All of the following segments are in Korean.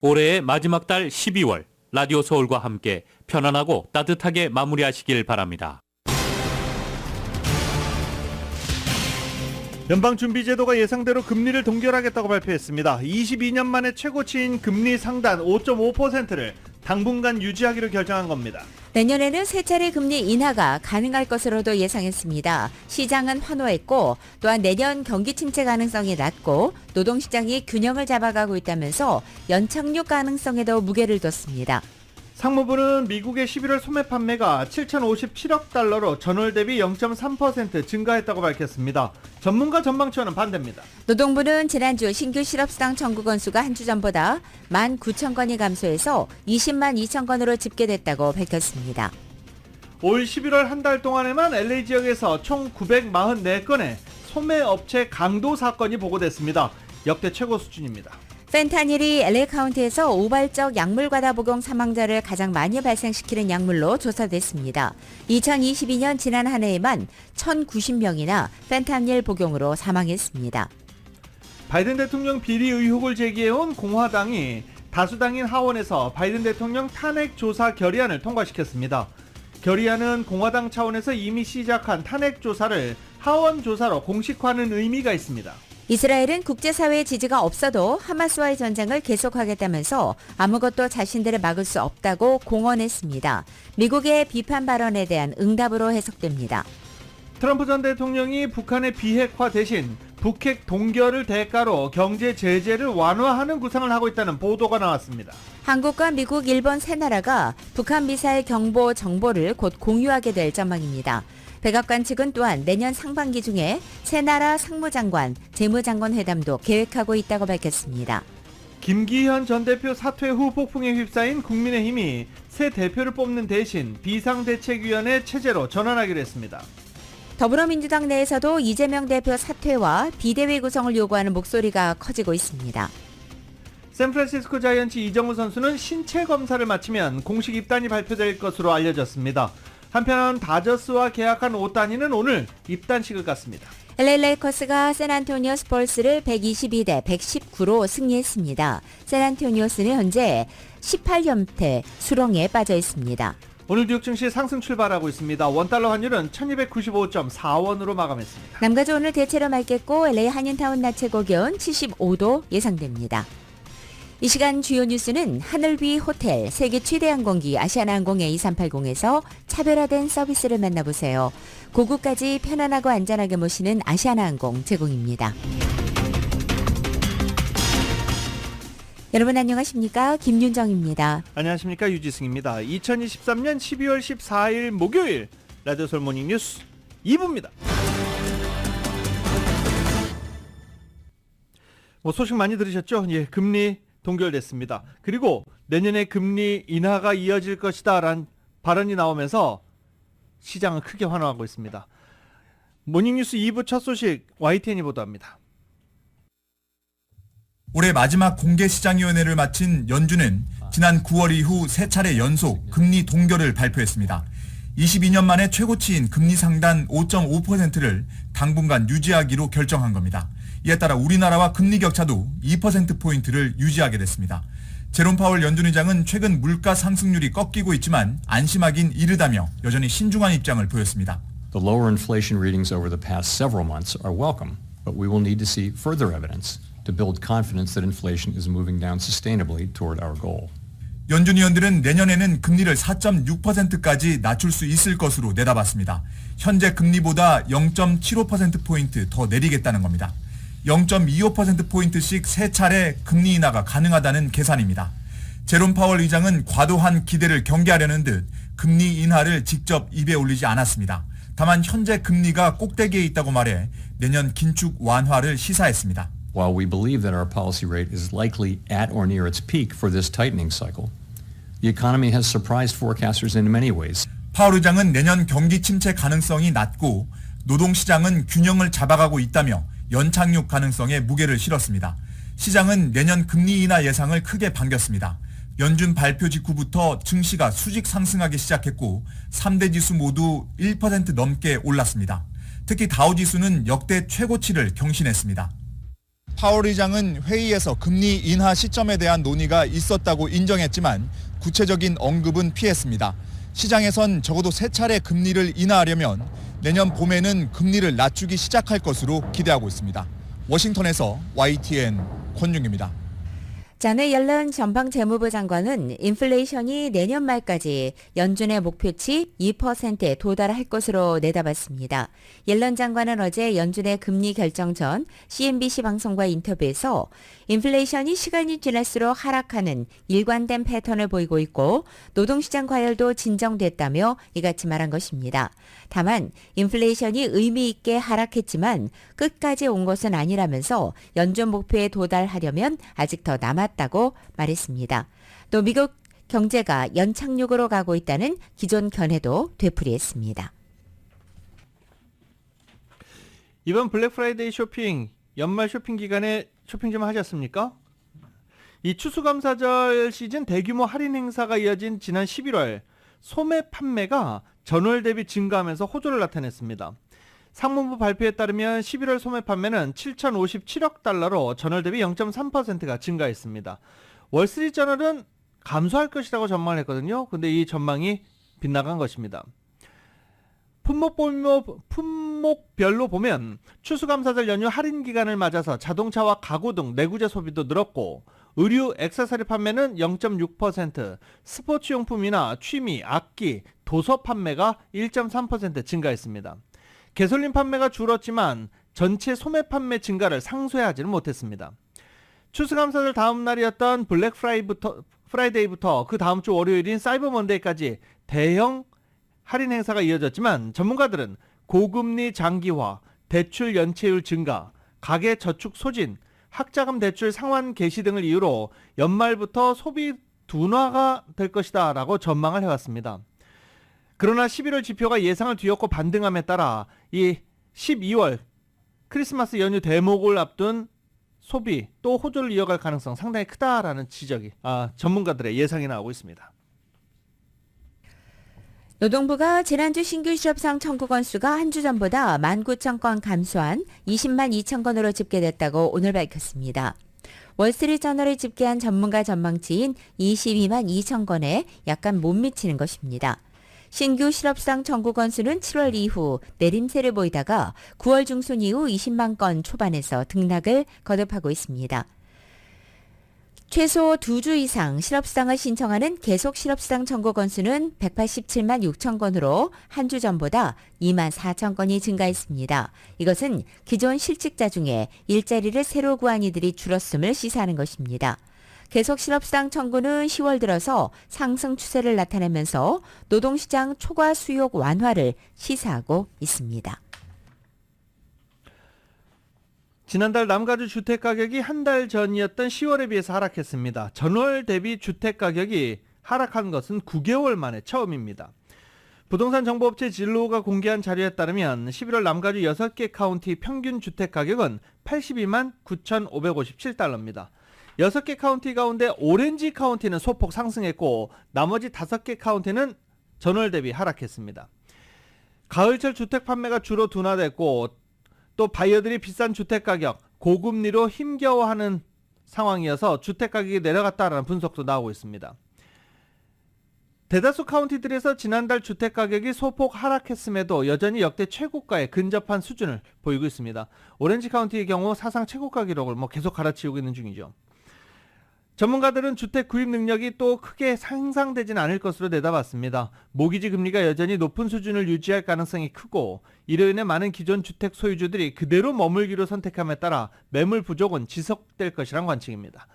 올해의 마지막 달 12월 라디오 서울과 함께 편안하고 따뜻하게 마무리하시길 바랍니다. 연방준비제도가 예상대로 금리를 동결하겠다고 발표했습니다. 22년 만에 최고치인 금리 상단 5.5%를 당분간 유지하기로 결정한 겁니다. 내년에는 세 차례 금리 인하가 가능할 것으로도 예상했습니다. 시장은 환호했고 또한 내년 경기 침체 가능성이 낮고 노동시장이 균형을 잡아가고 있다면서 연착륙 가능성에도 무게를 뒀습니다. 상무부는 미국의 11월 소매 판매가 7,057억 달러로 전월 대비 0.3% 증가했다고 밝혔습니다. 전문가 전망치와는 반대입니다. 노동부는 지난주 신규 실업수당 청구 건수가 한 주 전보다 19,000건이 감소해서 20만 2천 건으로 집계됐다고 밝혔습니다. 올 11월 한 달 동안에만 LA 지역에서 총 944건의 소매업체 강도 사건이 보고됐습니다. 역대 최고 수준입니다. 펜타닐이 LA 카운티에서 우발적 약물 과다 복용 사망자를 가장 많이 발생시키는 약물로 조사됐습니다. 2022년 지난 한 해에만 1,090명이나 펜타닐 복용으로 사망했습니다. 바이든 대통령 비리 의혹을 제기해온 공화당이 다수당인 하원에서 바이든 대통령 탄핵 조사 결의안을 통과시켰습니다. 결의안은 공화당 차원에서 이미 시작한 탄핵 조사를 하원 조사로 공식화하는 의미가 있습니다. 이스라엘은 국제사회의 지지가 없어도 하마스와의 전쟁을 계속하겠다면서 아무것도 자신들을 막을 수 없다고 공언했습니다. 미국의 비판 발언에 대한 응답으로 해석됩니다. 트럼프 전 대통령이 북한의 비핵화 대신 북핵 동결을 대가로 경제 제재를 완화하는 구상을 하고 있다는 보도가 나왔습니다. 한국과 미국, 일본 세 나라가 북한 미사일 경보 정보를 곧 공유하게 될 전망입니다. 백악관 측은 또한 내년 상반기 중에 세 나라 상무장관, 재무장관 회담도 계획하고 있다고 밝혔습니다. 김기현 전 대표 사퇴 후 폭풍에 휩싸인 국민의힘이 새 대표를 뽑는 대신 비상대책위원회 체제로 전환하기로 했습니다. 더불어민주당 내에서도 이재명 대표 사퇴와 비대위 구성을 요구하는 목소리가 커지고 있습니다. 샌프란시스코 자이언츠 이정우 선수는 신체 검사를 마치면 공식 입단이 발표될 것으로 알려졌습니다. 한편 다저스와 계약한 오타니는 오늘 입단식을 갖습니다. LA 레이커스가 샌안토니오 스펄스를 122대 119로 승리했습니다. 샌안토니오스는 현재 18연패 수렁에 빠져 있습니다. 오늘 뉴욕 증시 상승 출발하고 있습니다. 원달러 환율은 1295.4원으로 마감했습니다. 남가주 오늘 대체로 맑겠고 LA 한인타운 낮 최고 기온 75도 예상됩니다. 이 시간 주요 뉴스는 하늘 위 호텔, 세계 최대 항공기 아시아나항공 A380에서 차별화된 서비스를 만나보세요. 고국까지 편안하고 안전하게 모시는 아시아나항공 제공입니다. 여러분 안녕하십니까? 김윤정입니다. 안녕하십니까? 유지승입니다. 2023년 12월 14일 목요일 라디오 서울 모닝 뉴스 2부입니다. 소식 많이 들으셨죠? 예, 금리 동결됐습니다. 그리고 내년에 금리 인하가 이어질 것이다 라는 발언이 나오면서 시장은 크게 환호하고 있습니다. 모닝뉴스 2부 첫 소식 YTN이 보도합니다. 올해 마지막 공개시장위원회를 마친 연준은 지난 9월 이후 세 차례 연속 금리 동결을 발표했습니다. 22년 만에 최고치인 금리 상단 5.5%를 당분간 유지하기로 결정한 겁니다. 이에 따라 우리나라와 금리 격차도 2%포인트를 유지하게 됐습니다. 제롬 파월 연준 의장은 최근 물가 상승률이 꺾이고 있지만 안심하긴 이르다며 여전히 신중한 입장을 보였습니다. The lower inflation readings over the past several months are welcome, but we will need to see further evidence to build confidence that inflation is moving down sustainably toward our goal. 연준 위원들은 내년에는 금리를 4.6%까지 낮출 수 있을 것으로 내다봤습니다. 현재 금리보다 0.75%포인트 더 내리겠다는 겁니다. 0.25%포인트씩 세 차례 금리 인하가 가능하다는 계산입니다. 제롬 파월 의장은 과도한 기대를 경계하려는 듯 금리 인하를 직접 입에 올리지 않았습니다. 다만 현재 금리가 꼭대기에 있다고 말해 내년 긴축 완화를 시사했습니다. While we believe that our policy rate is likely at or near its peak for this tightening cycle, the economy has surprised forecasters in many ways. 파월 의장은 내년 경기 침체 가능성이 낮고 노동시장은 균형을 잡아가고 있다며 연착륙 가능성에 무게를 실었습니다. 시장은 내년 금리 인하 예상을 크게 반겼습니다. 연준 발표 직후부터 증시가 수직 상승하기 시작했고 3대 지수 모두 1% 넘게 올랐습니다. 특히 다우지수는 역대 최고치를 경신했습니다. 파월 의장은 회의에서 금리 인하 시점에 대한 논의가 있었다고 인정했지만 구체적인 언급은 피했습니다. 시장에선 적어도 3차례 금리를 인하하려면 내년 봄에는 금리를 낮추기 시작할 것으로 기대하고 있습니다. 워싱턴에서 YTN 권윤기입니다. 자네 옐런 전방 재무부 장관은 인플레이션이 내년 말까지 연준의 목표치 2%에 도달할 것으로 내다봤습니다. 옐런 장관은 어제 연준의 금리 결정 전 CNBC 방송과 인터뷰에서 인플레이션이 시간이 지날수록 하락하는 일관된 패턴을 보이고 있고 노동시장 과열도 진정됐다며 이같이 말한 것입니다. 다만 인플레이션이 의미 있게 하락했지만 끝까지 온 것은 아니라면서 연준 목표에 도달하려면 아직 더 남았다고 말했습니다. 또 미국 경제가 연착륙으로 가고 있다는 기존 견해도 되풀이했습니다. 이번 블랙 프라이데이 쇼핑, 연말 쇼핑 기간에 쇼핑 좀 하셨습니까? 이 추수감사절 시즌 대규모 할인 행사가 이어진 지난 11월 소매 판매가 전월 대비 증가하면서 호조를 나타냈습니다. 상무부 발표에 따르면 11월 소매 판매는 7,057억 달러로 전월 대비 0.3%가 증가했습니다. 월스트리트저널은 감소할 것이라고 전망을 했거든요. 근데 이 전망이 빗나간 것입니다. 품목별로 보면 추수감사절 연휴 할인 기간을 맞아서 자동차와 가구 등 내구재 소비도 늘었고 의류, 액세서리 판매는 0.6%, 스포츠용품이나 취미, 악기, 도서 판매가 1.3% 증가했습니다. 개솔린 판매가 줄었지만 전체 소매 판매 증가를 상쇄하지는 못했습니다. 추수감사절 다음 날이었던 블랙 프라이데이부터 그 다음 주 월요일인 사이버 먼데이까지 대형 할인 행사가 이어졌지만 전문가들은 고금리 장기화, 대출 연체율 증가, 가계 저축 소진, 학자금 대출 상환 개시 등을 이유로 연말부터 소비 둔화가 될 것이다 라고 전망을 해왔습니다. 그러나 11월 지표가 예상을 뒤엎고 반등함에 따라 이 12월 크리스마스 연휴 대목을 앞둔 소비 또 호조를 이어갈 가능성 상당히 크다라는 지적이 전문가들의 예상이 나오고 있습니다. 노동부가 지난주 신규 실업상 청구 건수가 한 주 전보다 19,000건 감소한 20만 2천 건으로 집계됐다고 오늘 밝혔습니다. 월스트리트저널이 집계한 전문가 전망치인 22만 2천 건에 약간 못 미치는 것입니다. 신규 실업상 청구 건수는 7월 이후 내림세를 보이다가 9월 중순 이후 20만 건 초반에서 등락을 거듭하고 있습니다. 최소 2주 이상 실업수당을 신청하는 계속 실업수당 청구 건수는 187만 6천 건으로 한 주 전보다 2만 4천 건이 증가했습니다. 이것은 기존 실직자 중에 일자리를 새로 구한 이들이 줄었음을 시사하는 것입니다. 계속 실업수당 청구는 10월 들어서 상승 추세를 나타내면서 노동시장 초과 수요 완화를 시사하고 있습니다. 지난달 남가주 주택가격이 한 달 전이었던 10월에 비해서 하락했습니다. 전월 대비 주택가격이 하락한 것은 9개월 만에 처음입니다. 부동산 정보업체 진로가 공개한 자료에 따르면 11월 남가주 6개 카운티 평균 주택가격은 82만 9,557달러입니다. 6개 카운티 가운데 오렌지 카운티는 소폭 상승했고 나머지 5개 카운티는 전월 대비 하락했습니다. 가을철 주택 판매가 주로 둔화됐고 또 바이어들이 비싼 주택가격, 고금리로 힘겨워하는 상황이어서 주택가격이 내려갔다라는 분석도 나오고 있습니다. 대다수 카운티들에서 지난달 주택가격이 소폭 하락했음에도 여전히 역대 최고가에 근접한 수준을 보이고 있습니다. 오렌지 카운티의 경우 사상 최고가 기록을 계속 갈아치우고 있는 중이죠. 전문가들은 주택 구입 능력이 또 크게 향상되지는 않을 것으로 내다봤습니다. 모기지 금리가 여전히 높은 수준을 유지할 가능성이 크고 이로 인해 많은 기존 주택 소유주들이 그대로 머물기로 선택함에 따라 매물 부족은 지속될 것이란 관측입니다.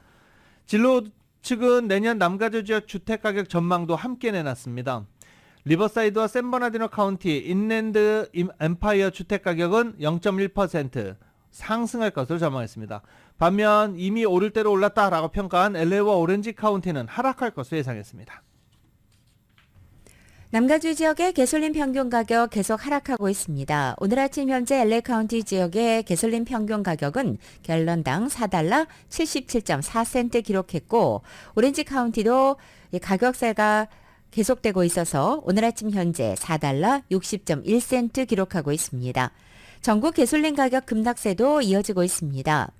진로 측은 내년 남가주 지역 주택가격 전망도 함께 내놨습니다. 리버사이드와 샌버나디노 카운티 인랜드 엠파이어 주택가격은 0.1% 상승할 것으로 전망했습니다. 반면 이미 오를 대로 올랐다라고 평가한 LA와 오렌지 카운티는 하락할 것으로 예상했습니다. 남가주 지역의 개솔린 평균 가격 계속 하락하고 있습니다. 오늘 아침 현재 LA 카운티 지역의 개솔린 평균 가격은 갤런당 4달러 77.4센트 기록했고 오렌지 카운티도 가격세가 계속되고 있어서 오늘 아침 현재 4달러 60.1센트 기록하고 있습니다. 전국 개솔린 가격 급락세도 이어지고 있습니다.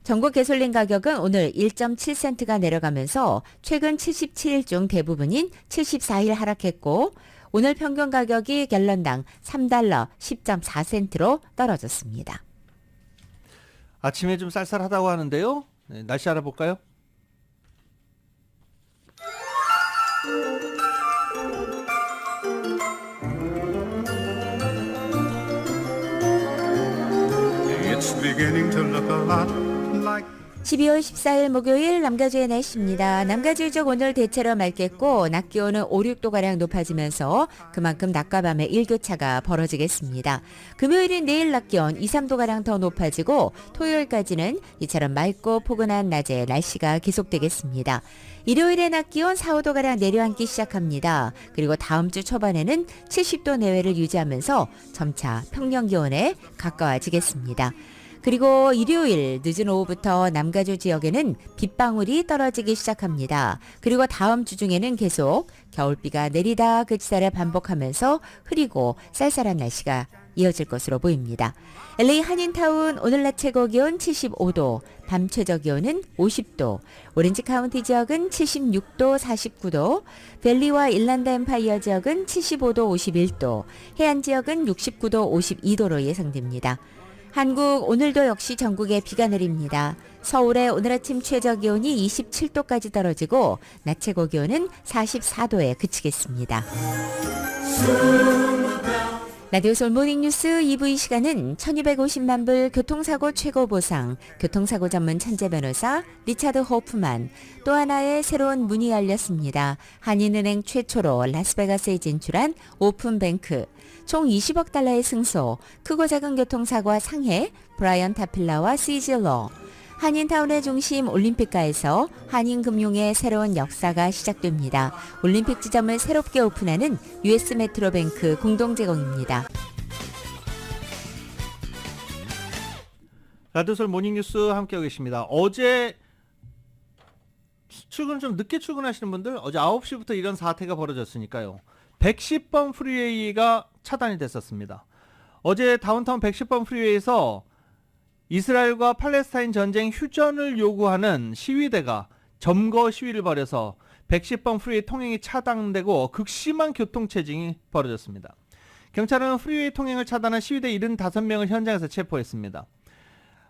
전국 가솔린 가격은 오늘 1.7센트가 내려가면서 최근 77일 중 대부분인 74일 하락했고 오늘 평균 가격이 갤런당 3달러 10.4센트로 떨어졌습니다. 아침에 좀 쌀쌀하다고 하는데요. 네, 날씨 알아볼까요? It's beginning to look a lot like 12월 14일 목요일 남가주의 날씨입니다. 남가주 쪽 오늘 대체로 맑겠고 낮 기온은 5, 6도가량 높아지면서 그만큼 낮과 밤의 일교차가 벌어지겠습니다. 금요일은 내일 낮 기온 2, 3도가량 더 높아지고 토요일까지는 이처럼 맑고 포근한 낮에 날씨가 계속되겠습니다. 일요일에 낮 기온 4, 5도가량 내려앉기 시작합니다. 그리고 다음 주 초반에는 70도 내외를 유지하면서 점차 평년 기온에 가까워지겠습니다. 그리고 일요일 늦은 오후부터 남가주 지역에는 빗방울이 떨어지기 시작합니다. 그리고 다음 주 중에는 계속 겨울비가 내리다 그치다를 반복하면서 흐리고 쌀쌀한 날씨가 이어질 것으로 보입니다. LA 한인타운 오늘 낮 최고 기온 75도, 밤 최저 기온은 50도, 오렌지 카운티 지역은 76도, 49도, 밸리와 일란드 엠파이어 지역은 75도, 51도, 해안 지역은 69도, 52도로 예상됩니다. 한국 오늘도 역시 전국에 비가 내립니다. 서울의 오늘 아침 최저 기온이 27도까지 떨어지고 낮 최고 기온은 44도에 그치겠습니다. 라디오 솔 모닝뉴스 2부 이 시간은 1250만 불 교통사고 최고 보상, 교통사고 전문 천재 변호사 리차드 호프만, 또 하나의 새로운 문이 열렸습니다. 한인은행 최초로 라스베가스에 진출한 오픈뱅크, 총 20억 달러의 승소, 크고 작은 교통사고와 상해, 브라이언 타필라와 시즐러, 한인타운의 중심 올림픽가에서 한인금융의 새로운 역사가 시작됩니다. 올림픽 지점을 새롭게 오픈하는 US 메트로뱅크 공동 제공입니다. 라디오솔 모닝뉴스 함께하고 계십니다. 어제 출근 좀 늦게 출근하시는 분들 어제 9시부터 이런 사태가 벌어졌으니까요. 110번 프리웨이가 차단이 됐었습니다. 어제 다운타운 110번 프리웨이에서 이스라엘과 팔레스타인 전쟁 휴전을 요구하는 시위대가 점거 시위를 벌여서 110번 프리웨이 통행이 차단되고 극심한 교통체증이 벌어졌습니다. 경찰은 프리웨이 통행을 차단한 시위대 75명을 현장에서 체포했습니다.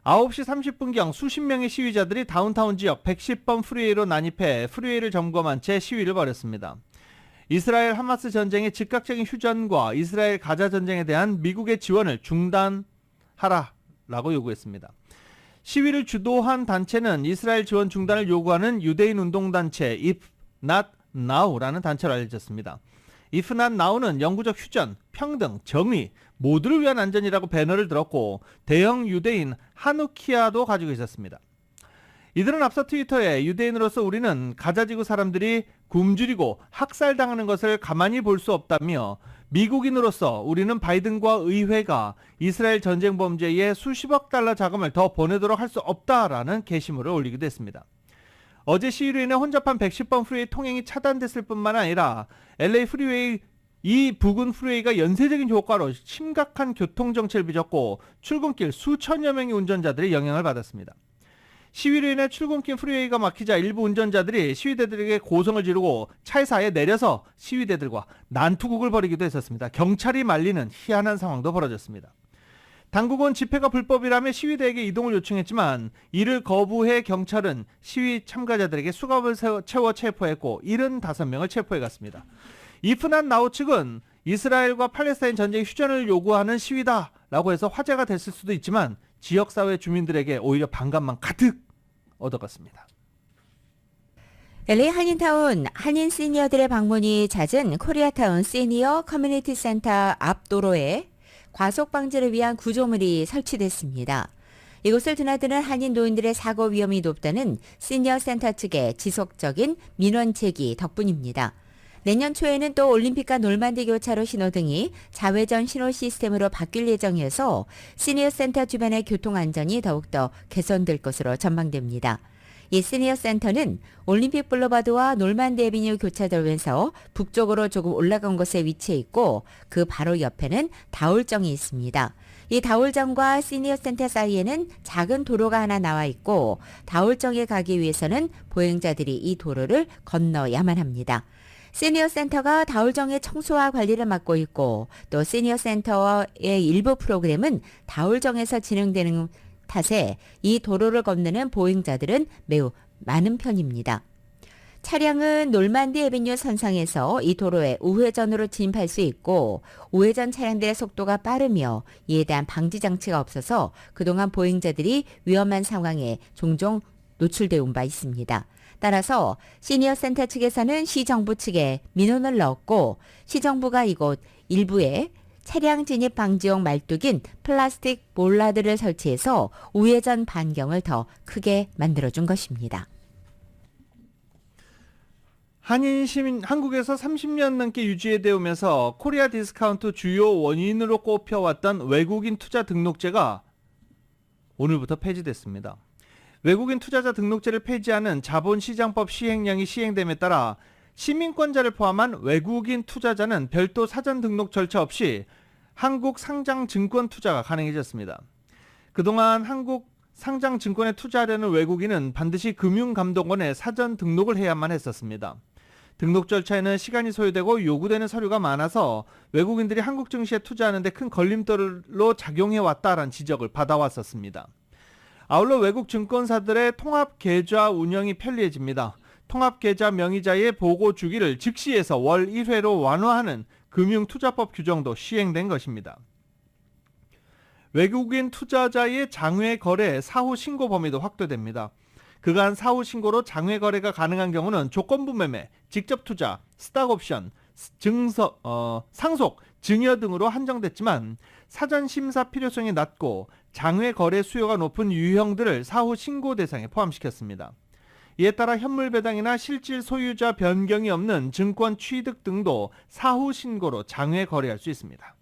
9시 30분경 수십 명의 시위자들이 다운타운 지역 110번 프리웨이로 난입해 프리웨이를 점검한 채 시위를 벌였습니다. 이스라엘 하마스 전쟁의 즉각적인 휴전과 이스라엘 가자 전쟁에 대한 미국의 지원을 중단하라라고 요구했습니다. 시위를 주도한 단체는 이스라엘 지원 중단을 요구하는 유대인 운동단체 If Not Now라는 단체로 알려졌습니다. If Not Now는 영구적 휴전, 평등, 정의, 모두를 위한 안전이라고 배너를 들었고 대형 유대인 하누키아도 가지고 있었습니다. 이들은 앞서 트위터에 유대인으로서 우리는 가자지구 사람들이 굶주리고 학살당하는 것을 가만히 볼 수 없다며 미국인으로서 우리는 바이든과 의회가 이스라엘 전쟁 범죄에 수십억 달러 자금을 더 보내도록 할 수 없다라는 게시물을 올리기도 했습니다. 어제 시위로 인해 혼잡한 110번 프리웨이 통행이 차단됐을 뿐만 아니라 LA 프리웨이 이 부근 프리웨이가 연쇄적인 효과로 심각한 교통정체를 빚었고 출근길 수천여 명의 운전자들이 영향을 받았습니다. 시위로 인해 출근길 프리웨이가 막히자 일부 운전자들이 시위대들에게 고성을 지르고 차에서 아예 내려서 시위대들과 난투극을 벌이기도 했었습니다. 경찰이 말리는 희한한 상황도 벌어졌습니다. 당국은 집회가 불법이라며 시위대에게 이동을 요청했지만 이를 거부해 경찰은 시위 참가자들에게 수갑을 채워 체포했고 75명을 체포해갔습니다. 이프난 나우 측은 이스라엘과 팔레스타인 전쟁 휴전을 요구하는 시위다라고 해서 화제가 됐을 수도 있지만 지역사회 주민들에게 오히려 반감만 가득 얻어갔습니다. LA 한인타운 한인 시니어들의 방문이 잦은 코리아타운 시니어 커뮤니티 센터 앞 도로에 과속 방지를 위한 구조물이 설치됐습니다. 이곳을 드나드는 한인 노인들의 사고 위험이 높다는 시니어 센터 측의 지속적인 민원 제기 덕분입니다. 내년 초에는 또 올림픽과 놀만디 교차로 신호등이 자회전 신호 시스템으로 바뀔 예정이어서 시니어 센터 주변의 교통 안전이 더욱더 개선될 것으로 전망됩니다. 이 시니어 센터는 올림픽 블루바드와 놀만디 애비뉴 교차로에서 북쪽으로 조금 올라간 곳에 위치해 있고 그 바로 옆에는 다울정이 있습니다. 이 다울정과 시니어센터 사이에는 작은 도로가 하나 나와 있고 다울정에 가기 위해서는 보행자들이 이 도로를 건너야만 합니다. 시니어센터가 다울정의 청소와 관리를 맡고 있고 또 시니어센터의 일부 프로그램은 다울정에서 진행되는 탓에 이 도로를 건너는 보행자들은 매우 많은 편입니다. 차량은 놀만디 에비뉴 선상에서 이 도로에 우회전으로 진입할 수 있고 우회전 차량들의 속도가 빠르며 이에 대한 방지 장치가 없어서 그동안 보행자들이 위험한 상황에 종종 노출되어 온 바 있습니다. 따라서 시니어센터 측에서는 시정부 측에 민원을 넣었고 시정부가 이곳 일부에 차량 진입 방지용 말뚝인 플라스틱 볼라드를 설치해서 우회전 반경을 더 크게 만들어준 것입니다. 한국에서 30년 넘게 유지되어 오면서 코리아 디스카운트 주요 원인으로 꼽혀왔던 외국인 투자 등록제가 오늘부터 폐지됐습니다. 외국인 투자자 등록제를 폐지하는 자본시장법 시행령이 시행됨에 따라 시민권자를 포함한 외국인 투자자는 별도 사전 등록 절차 없이 한국 상장 증권 투자가 가능해졌습니다. 그동안 한국 상장 증권에 투자하려는 외국인은 반드시 금융감독원에 사전 등록을 해야만 했었습니다. 등록 절차에는 시간이 소요되고 요구되는 서류가 많아서 외국인들이 한국 증시에 투자하는데 큰 걸림돌로 작용해왔다라는 지적을 받아왔었습니다. 아울러 외국 증권사들의 통합계좌 운영이 편리해집니다. 통합계좌 명의자의 보고 주기를 즉시해서 월 1회로 완화하는 금융투자법 규정도 시행된 것입니다. 외국인 투자자의 장외 거래 사후 신고 범위도 확대됩니다. 그간 사후 신고로 장외 거래가 가능한 경우는 조건부 매매, 직접 투자, 스탁옵션, 상속, 증여 등으로 한정됐지만 사전 심사 필요성이 낮고 장외 거래 수요가 높은 유형들을 사후 신고 대상에 포함시켰습니다. 이에 따라 현물 배당이나 실질 소유자 변경이 없는 증권 취득 등도 사후 신고로 장외 거래할 수 있습니다.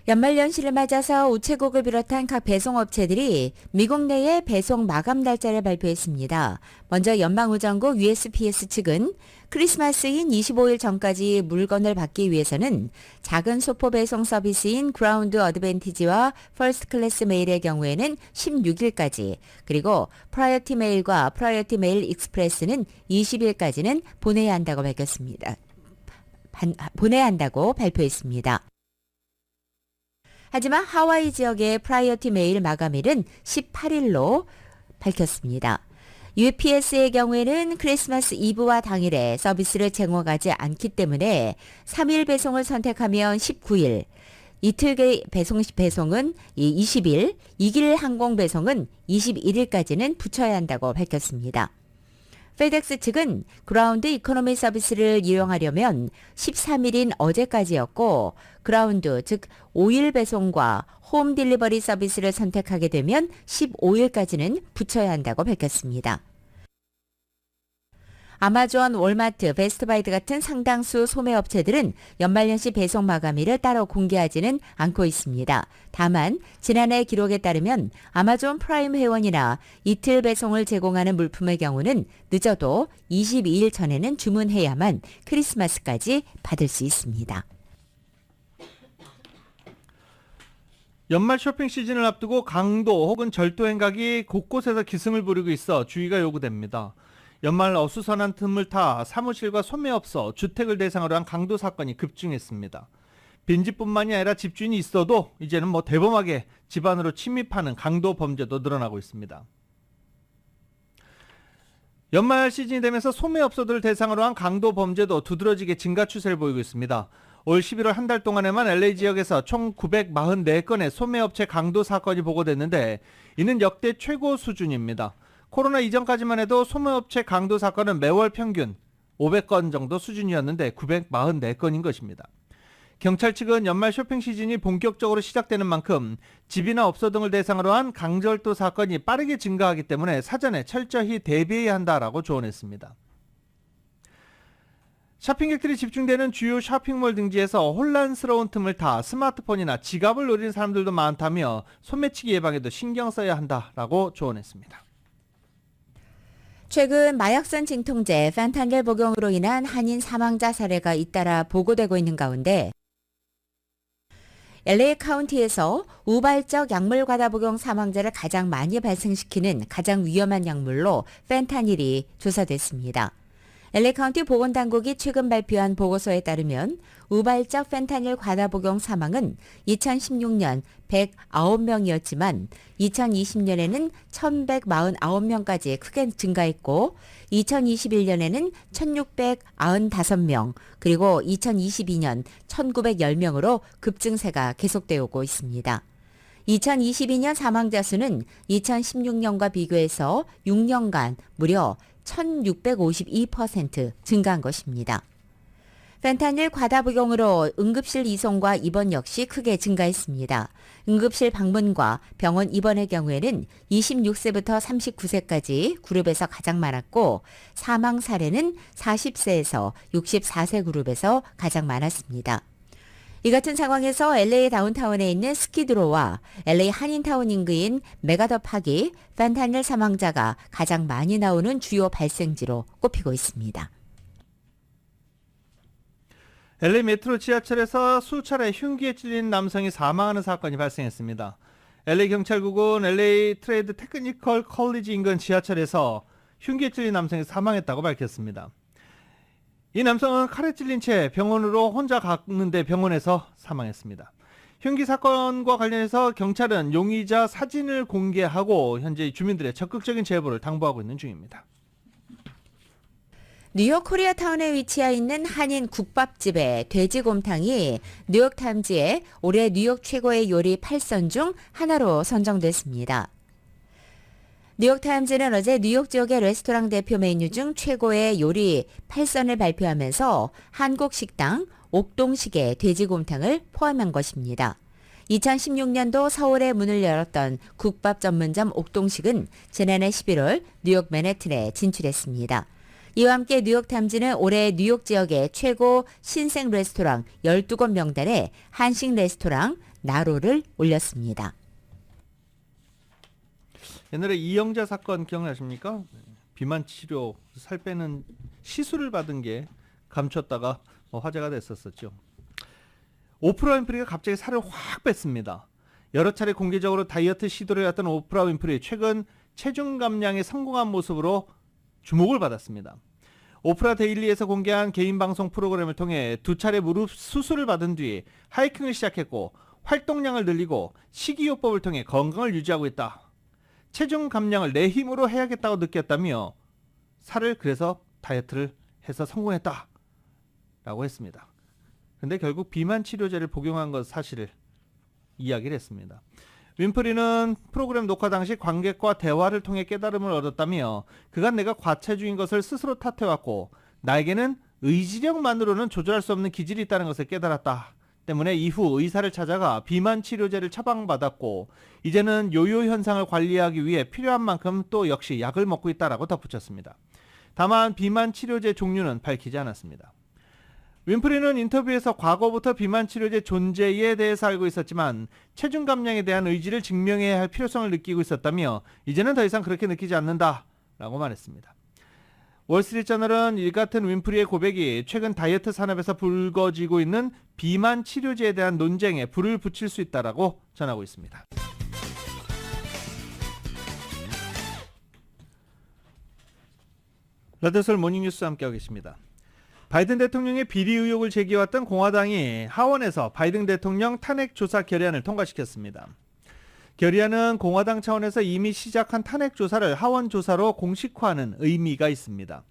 연말연시를 맞아서 우체국을 비롯한 각 배송업체들이 미국 내에 배송 마감 날짜를 발표했습니다. 먼저 연방우정국 USPS 측은 크리스마스인 25일 전까지 물건을 받기 위해서는 작은 소포 배송 서비스인 그라운드 어드밴티지와 퍼스트 클래스 메일의 경우에는 16일까지, 그리고 프라이어티 메일과 프라이어티 메일 익스프레스는 20일까지는 보내야 한다고 발표했습니다. 하지만 하와이 지역의 프라이어티 메일 마감일은 18일로 밝혔습니다. UPS의 경우에는 크리스마스 이브와 당일에 서비스를 제공하지 않기 때문에 3일 배송을 선택하면 19일, 이틀 배송은 20일, 2길 항공 배송은 21일까지는 붙여야 한다고 밝혔습니다. 페덱스 측은 그라운드 이코노미 서비스를 이용하려면 13일인 어제까지였고 그라운드 즉 5일 배송과 홈 딜리버리 서비스를 선택하게 되면 15일까지는 붙여야 한다고 밝혔습니다. 아마존, 월마트, 베스트바이 같은 상당수 소매업체들은 연말연시 배송 마감일을 따로 공개하지는 않고 있습니다. 다만 지난해 기록에 따르면 아마존 프라임 회원이나 이틀 배송을 제공하는 물품의 경우는 늦어도 22일 전에는 주문해야만 크리스마스까지 받을 수 있습니다. 연말 쇼핑 시즌을 앞두고 강도 혹은 절도 행각이 곳곳에서 기승을 부리고 있어 주의가 요구됩니다. 연말 어수선한 틈을 타 사무실과 소매업소, 주택을 대상으로 한 강도 사건이 급증했습니다. 빈집뿐만이 아니라 집주인이 있어도 이제는 대범하게 집 안으로 침입하는 강도 범죄도 늘어나고 있습니다. 연말 시즌이 되면서 소매업소들을 대상으로 한 강도 범죄도 두드러지게 증가 추세를 보이고 있습니다. 올 11월 한 달 동안에만 LA 지역에서 총 944건의 소매업체 강도 사건이 보고됐는데 이는 역대 최고 수준입니다. 코로나 이전까지만 해도 소매업체 강도 사건은 매월 평균 500건 정도 수준이었는데 944건인 것입니다. 경찰 측은 연말 쇼핑 시즌이 본격적으로 시작되는 만큼 집이나 업소 등을 대상으로 한 강절도 사건이 빠르게 증가하기 때문에 사전에 철저히 대비해야 한다라고 조언했습니다. 쇼핑객들이 집중되는 주요 쇼핑몰 등지에서 혼란스러운 틈을 타 스마트폰이나 지갑을 노리는 사람들도 많다며 소매치기 예방에도 신경 써야 한다라고 조언했습니다. 최근 마약성 진통제 펜타닐 복용으로 인한 한인 사망자 사례가 잇따라 보고되고 있는 가운데 LA 카운티에서 우발적 약물 과다 복용 사망자를 가장 많이 발생시키는 가장 위험한 약물로 펜타닐이 조사됐습니다. LA 카운티 보건당국이 최근 발표한 보고서에 따르면 우발적 펜타닐 과다 복용 사망은 2016년 109명이었지만 2020년에는 1149명까지 크게 증가했고 2021년에는 1695명 그리고 2022년 1910명으로 급증세가 계속되어 오고 있습니다. 2022년 사망자 수는 2016년과 비교해서 6년간 무려 1652% 증가한 것입니다. 펜타닐 과다 복용으로 응급실 이송과 입원 역시 크게 증가했습니다. 응급실 방문과 병원 입원의 경우에는 26세부터 39세까지 그룹에서 가장 많았고 사망 사례는 40세에서 64세 그룹에서 가장 많았습니다. 이 같은 상황에서 LA 다운타운에 있는 스키드로와 LA 한인타운 인근인 메가더 파기 펜타닐 사망자가 가장 많이 나오는 주요 발생지로 꼽히고 있습니다. LA 메트로 지하철에서 수차례 흉기에 찔린 남성이 사망하는 사건이 발생했습니다. LA 경찰국은 LA 트레이드 테크니컬 컬리지 인근 지하철에서 흉기에 찔린 남성이 사망했다고 밝혔습니다. 이 남성은 칼에 찔린 채 병원으로 혼자 갔는데 병원에서 사망했습니다. 흉기 사건과 관련해서 경찰은 용의자 사진을 공개하고 현재 주민들의 적극적인 제보를 당부하고 있는 중입니다. 뉴욕 코리아타운에 위치해 있는 한인 국밥집의 돼지곰탕이 뉴욕타임즈의 올해 뉴욕 최고의 요리 8선 중 하나로 선정됐습니다. 뉴욕타임즈는 어제 뉴욕 지역의 레스토랑 대표 메뉴 중 최고의 요리 8선을 발표하면서 한국 식당 옥동식의 돼지곰탕을 포함한 것입니다. 2016년도 서울에 문을 열었던 국밥 전문점 옥동식은 지난해 11월 뉴욕 맨해튼에 진출했습니다. 이와 함께 뉴욕타임즈는 올해 뉴욕 지역의 최고 신생 레스토랑 12곳 명단에 한식 레스토랑 나로를 올렸습니다. 옛날에 이영자 사건 기억나십니까? 비만 치료, 살 빼는 시술을 받은 게 감췄다가 화제가 됐었죠. 오프라 윈프리가 갑자기 살을 확 뺐습니다. 여러 차례 공개적으로 다이어트 시도를 했던 오프라 윈프리 최근 체중 감량에 성공한 모습으로 주목을 받았습니다. 오프라 데일리에서 공개한 개인 방송 프로그램을 통해 2차례 무릎 수술을 받은 뒤 하이킹을 시작했고 활동량을 늘리고 식이요법을 통해 건강을 유지하고 있다. 체중 감량을 내 힘으로 해야겠다고 느꼈다며 살을 그래서 다이어트를 해서 성공했다 라고 했습니다. 근데 결국 비만 치료제를 복용한 것 사실을 이야기를 했습니다. 윈프리는 프로그램 녹화 당시 관객과 대화를 통해 깨달음을 얻었다며 그간 내가 과체중인 것을 스스로 탓해왔고 나에게는 의지력만으로는 조절할 수 없는 기질이 있다는 것을 깨달았다. 때문에 이후 의사를 찾아가 비만 치료제를 처방받았고 이제는 요요 현상을 관리하기 위해 필요한 만큼 또 역시 약을 먹고 있다라고 덧붙였습니다. 다만 비만 치료제 종류는 밝히지 않았습니다. 윈프리는 인터뷰에서 과거부터 비만 치료제 존재에 대해서 알고 있었지만 체중 감량에 대한 의지를 증명해야 할 필요성을 느끼고 있었다며 이제는 더 이상 그렇게 느끼지 않는다라고 말했습니다. 월스트리트저널은 이 같은 윈프리의 고백이 최근 다이어트 산업에서 불거지고 있는 비만 치료제에 대한 논쟁에 불을 붙일 수 있다라고 전하고 있습니다. 라디오솔 모닝뉴스 함께하고 계십니다. 바이든 대통령의 비리 의혹을 제기해왔던 공화당이 하원에서 바이든 대통령 탄핵 조사 결의안을 통과시켰습니다. 결의안은 공화당 차원에서 이미 시작한 탄핵 조사를 하원 조사로 공식화하는 의미가 있습니다.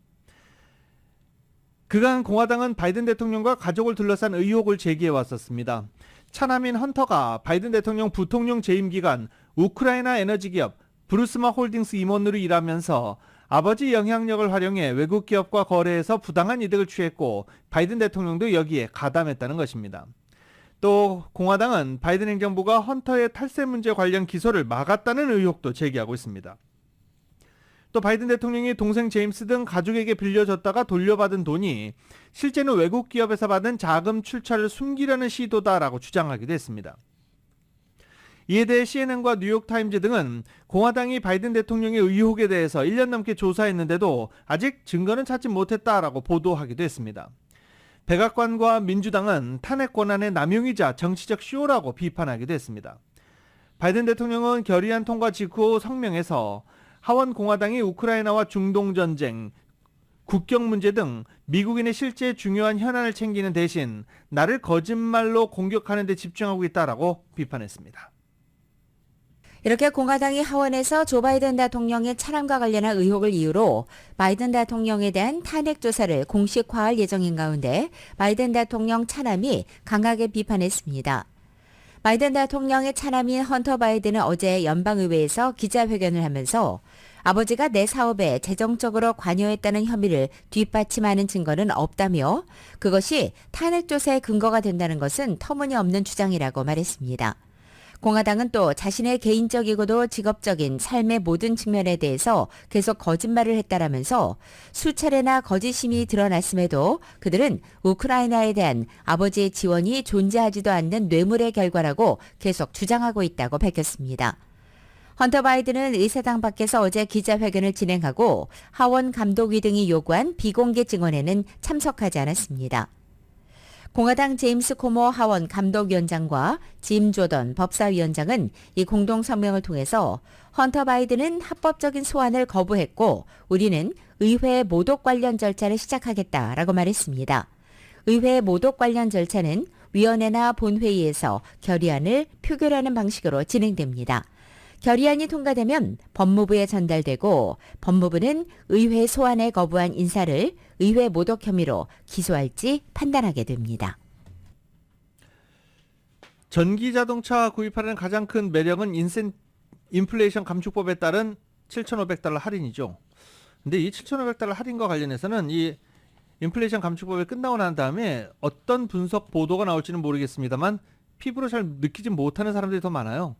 그간 공화당은 바이든 대통령과 가족을 둘러싼 의혹을 제기해왔었습니다. 차남인 헌터가 바이든 대통령 부통령 재임 기간 우크라이나 에너지 기업 브루스마 홀딩스 임원으로 일하면서 아버지 영향력을 활용해 외국 기업과 거래해서 부당한 이득을 취했고 바이든 대통령도 여기에 가담했다는 것입니다. 또 공화당은 바이든 행정부가 헌터의 탈세 문제 관련 기소를 막았다는 의혹도 제기하고 있습니다. 또 바이든 대통령이 동생 제임스 등 가족에게 빌려줬다가 돌려받은 돈이 실제는 외국 기업에서 받은 자금 출처를 숨기려는 시도다라고 주장하기도 했습니다. 이에 대해 CNN과 뉴욕타임즈 등은 공화당이 바이든 대통령의 의혹에 대해서 1년 넘게 조사했는데도 아직 증거는 찾지 못했다라고 보도하기도 했습니다. 백악관과 민주당은 탄핵 권한의 남용이자 정치적 쇼라고 비판하기도 했습니다. 바이든 대통령은 결의안 통과 직후 성명에서 하원 공화당이 우크라이나와 중동 전쟁, 국경 문제 등 미국인의 실제 중요한 현안을 챙기는 대신 나를 거짓말로 공격하는 데 집중하고 있다라고 비판했습니다. 이렇게 공화당이 하원에서 조 바이든 대통령의 차남과 관련한 의혹을 이유로 바이든 대통령에 대한 탄핵 조사를 공식화할 예정인 가운데 바이든 대통령 차남이 강하게 비판했습니다. 바이든 대통령의 차남인 헌터 바이든은 어제 연방의회에서 기자회견을 하면서 아버지가 내 사업에 재정적으로 관여했다는 혐의를 뒷받침하는 증거는 없다며 그것이 탄핵 조사의 근거가 된다는 것은 터무니없는 주장이라고 말했습니다. 공화당은 또 자신의 개인적이고도 직업적인 삶의 모든 측면에 대해서 계속 거짓말을 했다라면서 수차례나 거짓임이 드러났음에도 그들은 우크라이나에 대한 아버지의 지원이 존재하지도 않는 뇌물의 결과라고 계속 주장하고 있다고 밝혔습니다. 헌터 바이든은 의사당 밖에서 어제 기자회견을 진행하고 하원 감독위 등이 요구한 비공개 증언에는 참석하지 않았습니다. 공화당 제임스 코모 하원 감독위원장과 짐 조던 법사위원장은 이 공동 성명을 통해서 헌터 바이든은 합법적인 소환을 거부했고 우리는 의회 모독 관련 절차를 시작하겠다라고 말했습니다. 의회 모독 관련 절차는 위원회나 본회의에서 결의안을 표결하는 방식으로 진행됩니다. 결의안이 통과되면 법무부에 전달되고 법무부는 의회 소환에 거부한 인사를 의회 모독 혐의로 기소할지 판단하게 됩니다. 전기 자동차 구입하는 가장 큰 매력은 인플레이션 감축법에 따른 $7,500 할인이죠. 근데 이 $7,500 할인과 관련해서는 이 인플레이션 감축법이 끝나고 난 다음에 어떤 분석 보도가 나올지는 모르겠습니다만 피부로 잘 느끼지 못하는 사람들이 더 많아요.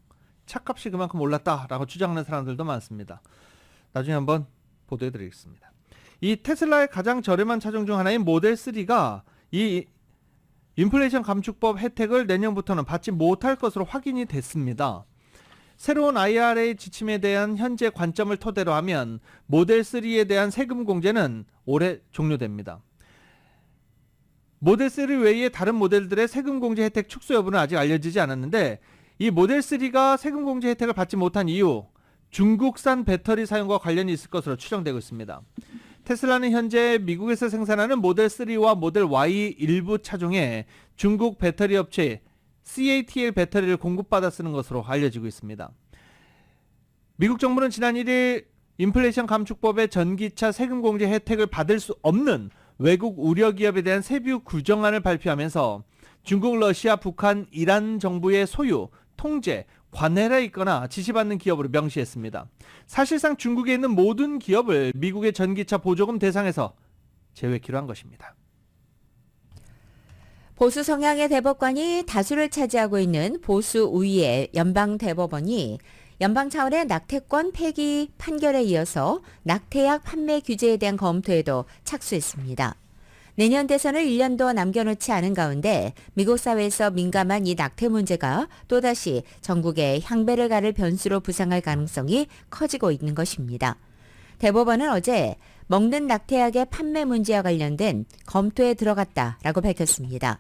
차값이 그만큼 올랐다라고 주장하는 사람들도 많습니다. 나중에 한번 보도해드리겠습니다. 이 테슬라의 가장 저렴한 차종 중 하나인 모델 3가 이 인플레이션 감축법 혜택을 내년부터는 받지 못할 것으로 확인이 됐습니다. 새로운 IRA 지침에 대한 현재 관점을 토대로 하면 모델 3에 대한 세금 공제는 올해 종료됩니다. 모델 3 외에 다른 모델들의 세금 공제 혜택 축소 여부는 아직 알려지지 않았는데 이 모델 3가 세금 공제 혜택을 받지 못한 이유, 중국산 배터리 사용과 관련이 있을 것으로 추정되고 있습니다. 테슬라는 현재 미국에서 생산하는 모델 3와 모델 Y 일부 차종에 중국 배터리 업체 CATL 배터리를 공급받아 쓰는 것으로 알려지고 있습니다. 미국 정부는 지난 1일 인플레이션 감축법의 전기차 세금 공제 혜택을 받을 수 없는 외국 우려 기업에 대한 세부 규정안을 발표하면서 중국, 러시아, 북한, 이란 정부의 소유, 통제, 관할에 있거나 지시받는 기업으로 명시했습니다. 사실상 중국에 있는 모든 기업을 미국의 전기차 보조금 대상에서 제외키로 한 것입니다. 보수 성향의 대법관이 다수를 차지하고 있는 보수 우위의 연방대법원이 연방 차원의 낙태권 폐기 판결에 이어서 낙태약 판매 규제에 대한 검토에도 착수했습니다. 내년 대선을 1년도 남겨놓지 않은 가운데 미국 사회에서 민감한 이 낙태 문제가 또다시 전국에 향배를 가를 변수로 부상할 가능성이 커지고 있는 것입니다. 대법원은 어제 먹는 낙태약의 판매 문제와 관련된 검토에 들어갔다라고 밝혔습니다.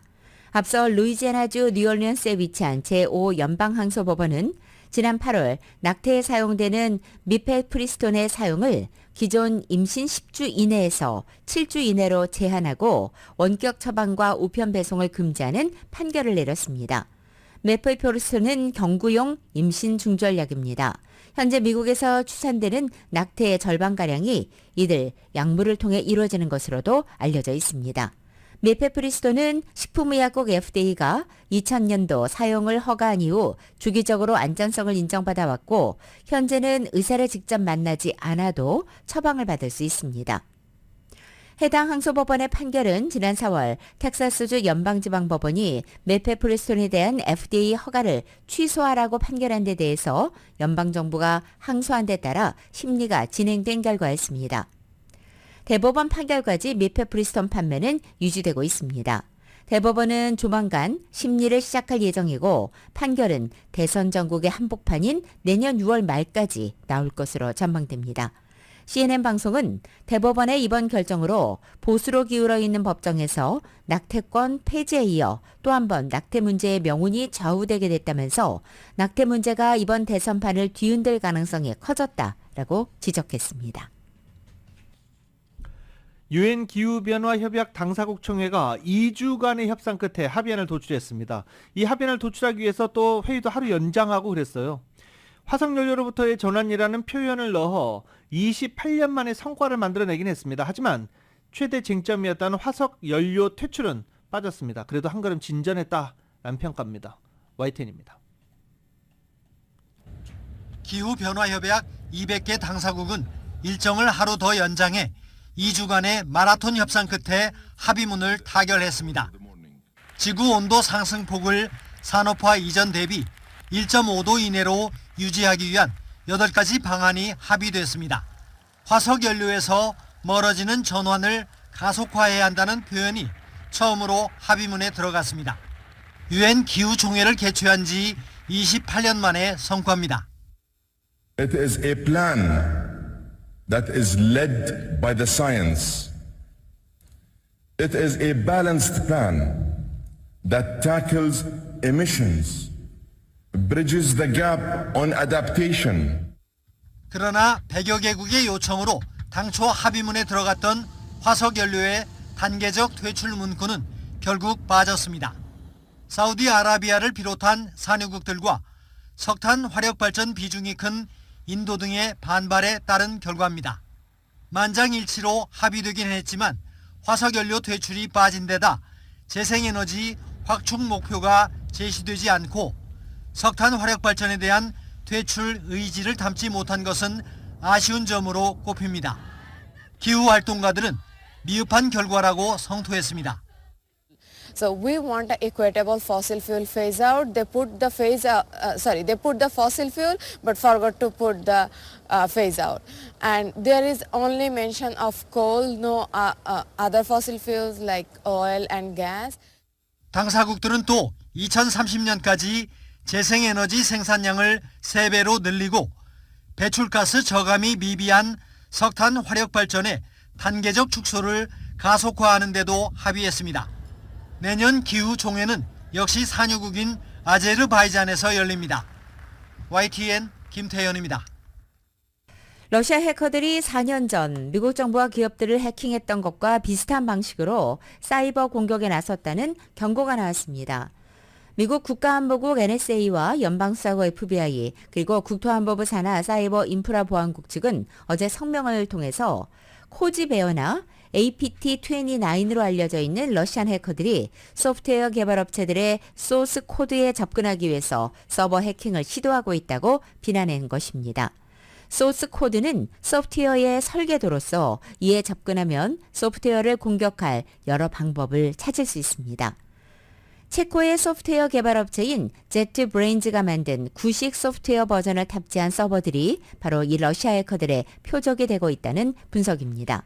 앞서 루이지애나주 뉴올리언스에 위치한 제5연방항소법원은 지난 8월 낙태에 사용되는 미페프리스톤의 사용을 기존 임신 10주 이내에서 7주 이내로 제한하고 원격 처방과 우편 배송을 금지하는 판결을 내렸습니다. 미페프리스톤은 경구용 임신 중절약입니다. 현재 미국에서 추산되는 낙태의 절반가량이 이들 약물을 통해 이루어지는 것으로도 알려져 있습니다. 미페프리스톤은 식품의약국 FDA가 2000년도 사용을 허가한 이후 주기적으로 안전성을 인정받아 왔고 현재는 의사를 직접 만나지 않아도 처방을 받을 수 있습니다. 해당 항소법원의 판결은 지난 4월 텍사스주 연방지방법원이 미페프리스톤에 대한 FDA 허가를 취소하라고 판결한 데 대해서 연방정부가 항소한 데 따라 심리가 진행된 결과였습니다. 대법원 판결까지 미페프리스톤 판매는 유지되고 있습니다. 대법원은 조만간 심리를 시작할 예정이고 판결은 대선 전국의 한복판인 내년 6월 말까지 나올 것으로 전망됩니다. CNN 방송은 대법원의 이번 결정으로 보수로 기울어 있는 법정에서 낙태권 폐지에 이어 또 한 번 낙태 문제의 명운이 좌우되게 됐다면서 낙태 문제가 이번 대선판을 뒤흔들 가능성이 커졌다라고 지적했습니다. 유엔 기후변화협약 당사국 총회가 2주간의 협상 끝에 합의안을 도출했습니다. 이 합의안을 도출하기 위해서 또 회의도 하루 연장하고 그랬어요. 화석연료로부터의 전환이라는 표현을 넣어 28년 만에 성과를 만들어내긴 했습니다. 하지만 최대 쟁점이었다는 화석연료 퇴출은 빠졌습니다. 그래도 한 걸음 진전했다라는 평가입니다. YTN입니다. 기후변화협약 200개 당사국은 일정을 하루 더 연장해 2주간의 마라톤 협상 끝에 합의문을 타결했습니다. 지구 온도 상승폭을 산업화 이전 대비 1.5도 이내로 유지하기 위한 8가지 방안이 합의됐습니다. 화석연료에서 멀어지는 전환을 가속화해야 한다는 표현이 처음으로 합의문에 들어갔습니다. 유엔 기후총회를 개최한 지 28년 만의 성과입니다. It is a plan that is led by the science. It is a balanced plan that tackles emissions, bridges the gap on adaptation. 그러나 100여 개국의 요청으로 당초 합의문에 들어갔던 화석연료의 단계적 퇴출 문구는 결국 빠졌습니다. 사우디아라비아를 비롯한 산유국들과 석탄 화력발전 비중이 큰 인도 등의 반발에 따른 결과입니다. 만장일치로 합의되긴 했지만 화석연료 퇴출이 빠진 데다 재생에너지 확충 목표가 제시되지 않고 석탄 화력발전에 대한 퇴출 의지를 담지 못한 것은 아쉬운 점으로 꼽힙니다. 기후활동가들은 미흡한 결과라고 성토했습니다. So we want an equitable fossil fuel phase out. They put the they put the fossil fuel but forgot to put the phase out. And there is only mention of coal, no other fossil fuels like oil and gas. 당사국들은 또 2030년까지 재생에너지 생산량을 3배로 늘리고 배출가스 저감이 미비한 석탄 화력발전의 단계적 축소를 가속화하는 데도 합의했습니다. 내년 기후총회는 역시 산유국인 아제르바이잔에서 열립니다. YTN 김태현입니다. 러시아 해커들이 4년 전 미국 정부와 기업들을 해킹했던 것과 비슷한 방식으로 사이버 공격에 나섰다는 경고가 나왔습니다. 미국 국가안보국 NSA와 연방수사국 FBI 그리고 국토안보부 산하 사이버 인프라 보안국 측은 어제 성명을 통해서 코지베어나 APT29로 알려져 있는 러시안 해커들이 소프트웨어 개발업체들의 소스 코드에 접근하기 위해서 서버 해킹을 시도하고 있다고 비난한 것입니다. 소스 코드는 소프트웨어의 설계도로서 이에 접근하면 소프트웨어를 공격할 여러 방법을 찾을 수 있습니다. 체코의 소프트웨어 개발업체인 제트브레인즈가 만든 구식 소프트웨어 버전을 탑재한 서버들이 바로 이 러시아 해커들의 표적이 되고 있다는 분석입니다.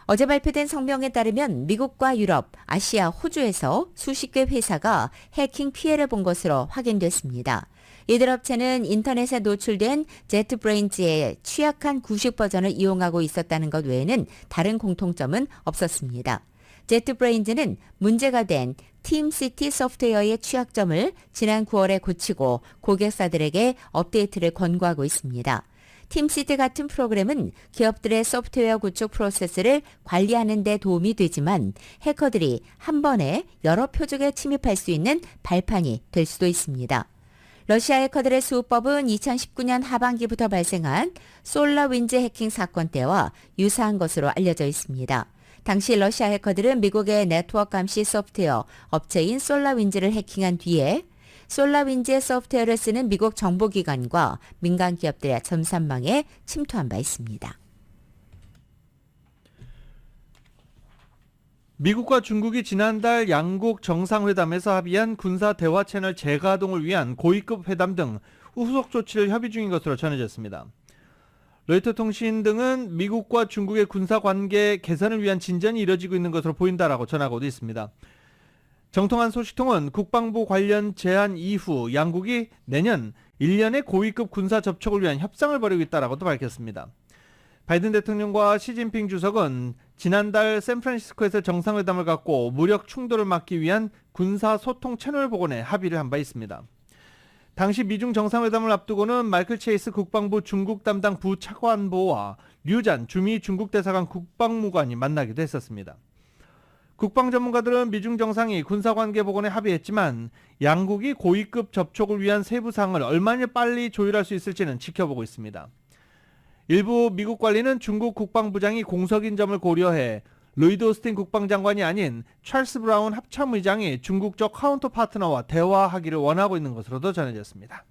어제 발표된 성명에 따르면 미국과 유럽, 아시아, 호주에서 수십 개 회사가 해킹 피해를 본 것으로 확인됐습니다. 이들 업체는 인터넷에 노출된 제트브레인즈의 취약한 구식 버전을 이용하고 있었다는 것 외에는 다른 공통점은 없었습니다. 제트브레인즈는 문제가 된 팀시티 소프트웨어의 취약점을 지난 9월에 고치고 고객사들에게 업데이트를 권고하고 있습니다. 팀시티 같은 프로그램은 기업들의 소프트웨어 구축 프로세스를 관리하는 데 도움이 되지만 해커들이 한 번에 여러 표적에 침입할 수 있는 발판이 될 수도 있습니다. 러시아 해커들의 수법은 2019년 하반기부터 발생한 솔라윈즈 해킹 사건 때와 유사한 것으로 알려져 있습니다. 당시 러시아 해커들은 미국의 네트워크 감시 소프트웨어 업체인 솔라윈즈를 해킹한 뒤에 솔라윈즈의 소프트웨어를 쓰는 미국 정보기관과 민간 기업들의 전산망에 침투한 바 있습니다. 미국과 중국이 지난달 양국 정상회담에서 합의한 군사 대화 채널 재가동을 위한 고위급 회담 등 후속 조치를 협의 중인 것으로 전해졌습니다. 로이터 통신 등은 미국과 중국의 군사관계 개선을 위한 진전이 이뤄지고 있는 것으로 보인다라고 전하고도 있습니다. 정통한 소식통은 국방부 관련 제안 이후 양국이 내년 1년의 고위급 군사 접촉을 위한 협상을 벌이고 있다라고도 밝혔습니다. 바이든 대통령과 시진핑 주석은 지난달 샌프란시스코에서 정상회담을 갖고 무력 충돌을 막기 위한 군사 소통 채널 복원에 합의를 한 바 있습니다. 당시 미중 정상회담을 앞두고는 마이클 체이스 국방부 중국 담당 부차관보와 류잔 주미 중국 대사관 국방무관이 만나기도 했었습니다. 국방 전문가들은 미중 정상이 군사관계 복원에 합의했지만 양국이 고위급 접촉을 위한 세부 사항을 얼마나 빨리 조율할 수 있을지는 지켜보고 있습니다. 일부 미국 관리는 중국 국방부장이 공석인 점을 고려해 로이드 오스틴 국방장관이 아닌 찰스 브라운 합참의장이 중국적 카운터 파트너와 대화하기를 원하고 있는 것으로도 전해졌습니다.